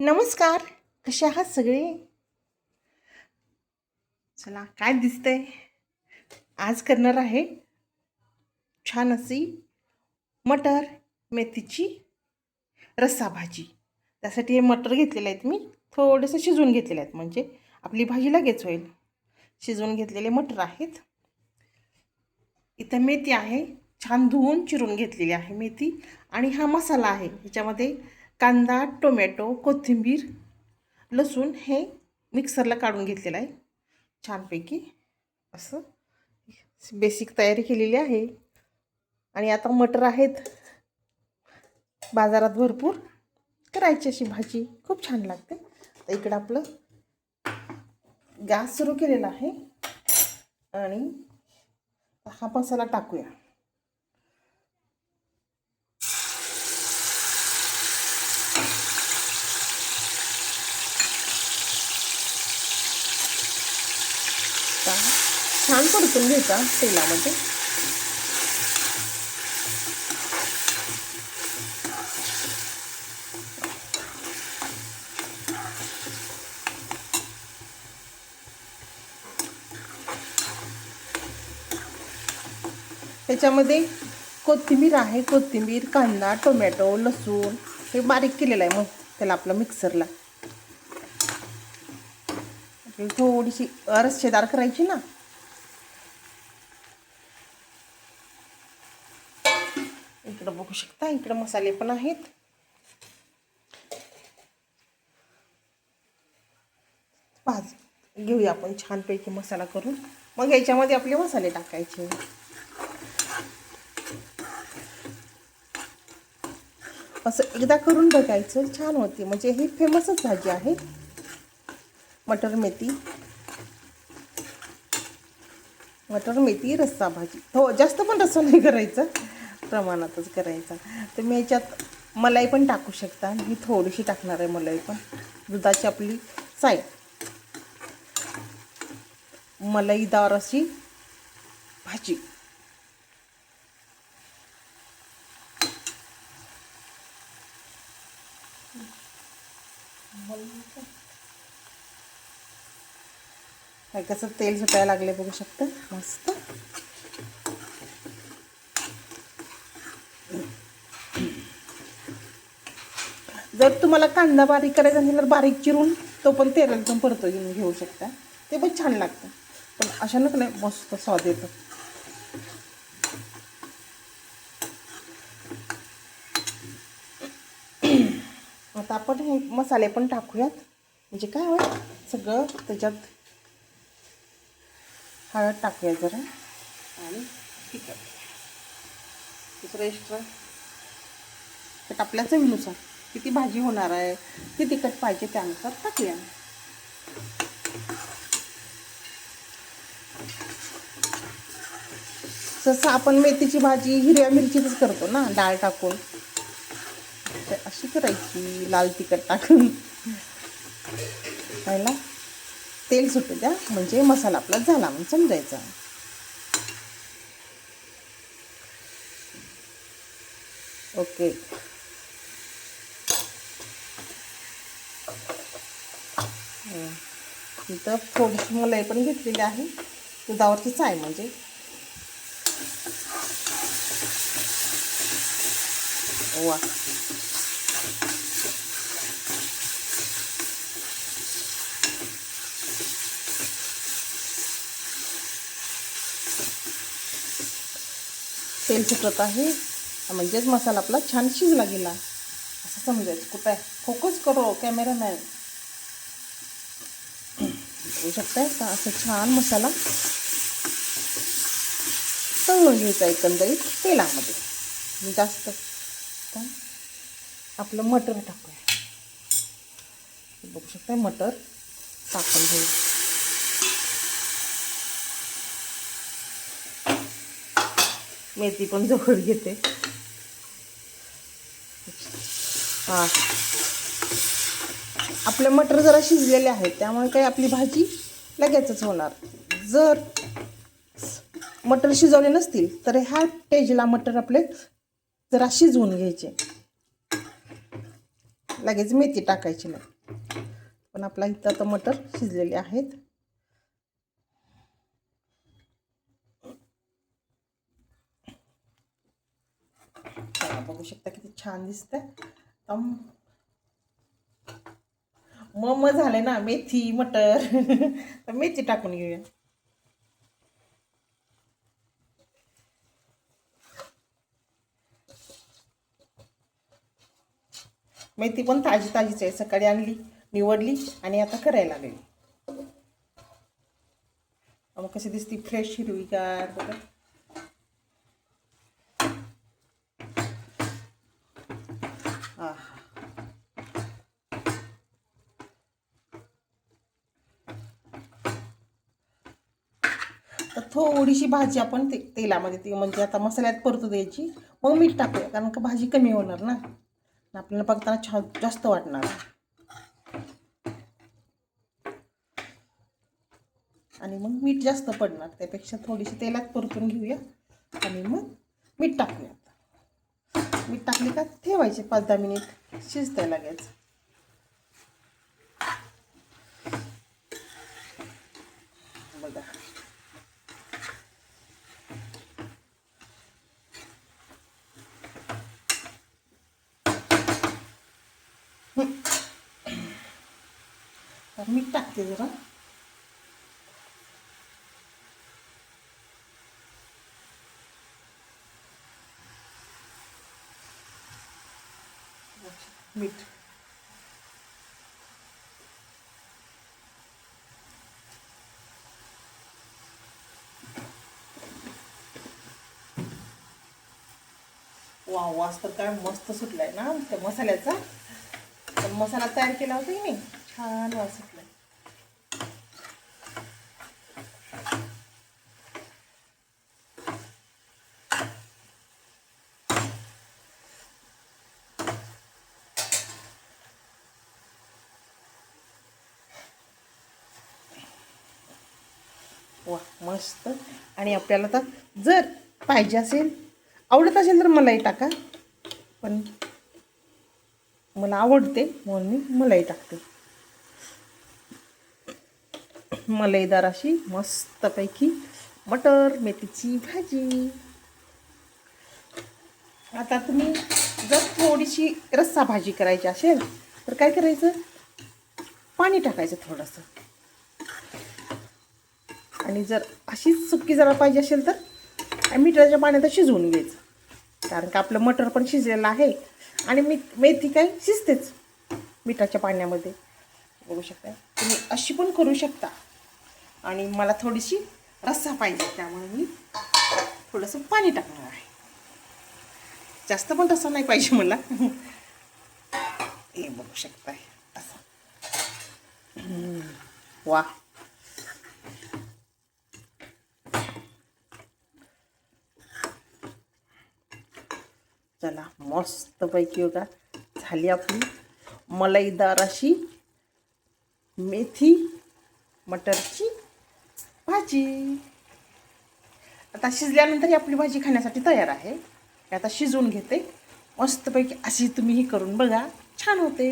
नमस्कार. कसे आहात सगळे? चला, काय दिसतंय? आज करणार आहे छान अशी मटर मेथीची रस्सा भाजी. त्यासाठी हे मटर घेतलेले आहेत मी, थोडेसे शिजवून घेतलेले आहेत, म्हणजे आपली भाजी लगेच होईल. शिजवून घेतलेले मटर आहेत. इथं मेथी आहे, छान धुवून चिरून घेतलेली आहे मेथी. आणि हा मसाला आहे, ह्याच्यामध्ये कांदा, टोमॅटो, कोथिंबीर, लसूण हे मिक्सरला काढून घेतलेलं आहे. छानपैकी असं बेसिक तयारी केलेली आहे. आणि आता मटर आहेत बाजारात भरपूर, करायची अशी भाजी खूप छान लागते. तर इकडं आपलं गॅस सुरू केलेला आहे आणि हा मसाला टाकूया. छान परतून घ्यायचा तेलामध्ये. त्याच्यामध्ये कोथिंबीर आहे, कोथिंबीर, कांदा, टोमॅटो, लसूण हे बारीक केलेलं आहे. मग त्याला आपलं मिक्सरला थोडीशी रस्सेदार करायची ना. इकडं बघू शकता, इकडं मसाले पण आहेत. घेऊया आपण छानपैकी मसाला करून, मग याच्यामध्ये आपले मसाले टाकायचे. असं एकदा करून बघायचं, छान होते. म्हणजे ही फेमसच भाजी आहे मटर मेथी रस्सा भाजी. हो, जास्त पण रस्सा नाही करायचा, प्रमाणातच करायचा. तुम्ही याच्यात मलाई पण टाकू शकता. मी थोडीशी टाकणार आहे मलाई पण. दुधाची आपली साय, मलाईदार अशी भाजी. कसं तेल सुटायला लागले बघू शकता, मस्त. जर तुम्हाला कांदा बारीक करायचा असेल तर बारीक चिरून तो पण तेलातून परतून घेऊ शकता, ते पण छान लागतं. पण अशानंच नाही, मस्त स्वाद येतो. आता आपण हे मसाले पण टाकूयात, म्हणजे काय होईल सगळं त्याच्यात. हळद टाकूया जरा आणि तिखट, दुसरं एक्स्ट्रा तर आपल्या चवीनुसार किती भाजी होणार आहे, किती तिखट पाहिजे त्यानुसार टाकूया. जसं आपण मेथीची भाजी हिरव्या मिरचीच करतो ना, डाळ टाकून, तर अशी करायची लाल तिखट टाकून. पहिला तेल सुटू द्या, म्हणजे मसाला आपला झाला म्हणून समजायचा. ओके. इथं थोडीशी मलाई पण घेतलेली आहे, दुधावरचीच आहे म्हणजे. वा, तेल सुटत आहे, म्हणजेच मसाला आपला छान शिजला गेला असं समजायचं. कुठं आहे, फोकस करो कॅमेरामॅन. बघू शकताय का, असं छान मसाला तळून घ्यायचा एकंदरीत तेलामध्ये. जास्त आपलं मटर टाकूया. बघू शकताय, मटर टाकून घेऊ. मेथी पण जवळ घेते. हां, आपले मटर जरा शिजलेले आहेत, त्यामुळे काही आपली भाजी लगेचच होणार. जर मटर शिजवले नसतील तर ह्या स्टेजला मटर आपले जरा शिजवून घ्यायचे, लगेच मेथी टाकायची नाही. पण आपला इथं आता मटर शिजलेले आहेत. बघू शकता किती छान दिसतंय. मग झाले ना मेथी मटर. तर मेथी टाकून घेऊया. मेथी पण ताजी ताजीच आहे, सकाळी आणली, निवडली आणि आता करायला लागली. मग कशी दिसती फ्रेश हिरवीगार बघा. तर थोडीशी भाजी आपण तेलामध्ये ती म्हणजे आता मसाल्यात परतू द्यायची, मग मीठ टाकूया, कारण का भाजी कमी होणार ना, आपल्याला बघताना छान जास्त वाटणार. आणि मग मीठ जास्त पडणार, त्यापेक्षा थोडीशी तेलात परतून घेऊया आणि मग मीठ टाकूया. मीठ टाकले का ठेवायचे 5-10 मिनिट, शिजतंय लगेच. बघा मीठ टाकते जरा. मीठ वास तर काय मस्त सुटलाय ना त्या मसाल्याचा. पण मसाला तयार केला होता की नाही, छान वास सुटलाय. वा मस्त. आणि आपल्याला तर जर पाहिजे असेल, आवडत असेल तर मलाई टाका, पण मला आवडते म्हणून मी मलाई टाकते. मलाईदार अशी मस्तपैकी मटर मेथीची भाजी. आता तुम्ही जर थोडीशी रस्सा भाजी करायची असेल तर काय करायचं, पाणी टाकायचं थोडंसं. आणि जर अशीच सुक्की जरा पाहिजे असेल तर मिठाच्या पाण्यात शिजवून घ्यायचं, कारण का आपलं मटर पण शिजलेलं आहे आणि मेथी काय शिजतेच मिठाच्या पाण्यामध्ये. बघू शकता, तुम्ही अशी पण करू शकता. आणि मला थोडीशी रस्सा पाहिजे, त्यामुळे मी थोडंसं पाणी टाकणार आहे. जास्त पण रस्सा नाही पाहिजे मला. हे बघू शकताय असं. वा चला मस्तपैकी बघा झाली आपली मलाईदार अशी मेथी मटरची भाजी. आता शिजल्यानंतर ही आपली भाजी खाण्यासाठी तयार आहे. आता शिजवून घेते मस्तपैकी. अशी तुम्ही ही करून बघा, छान होते.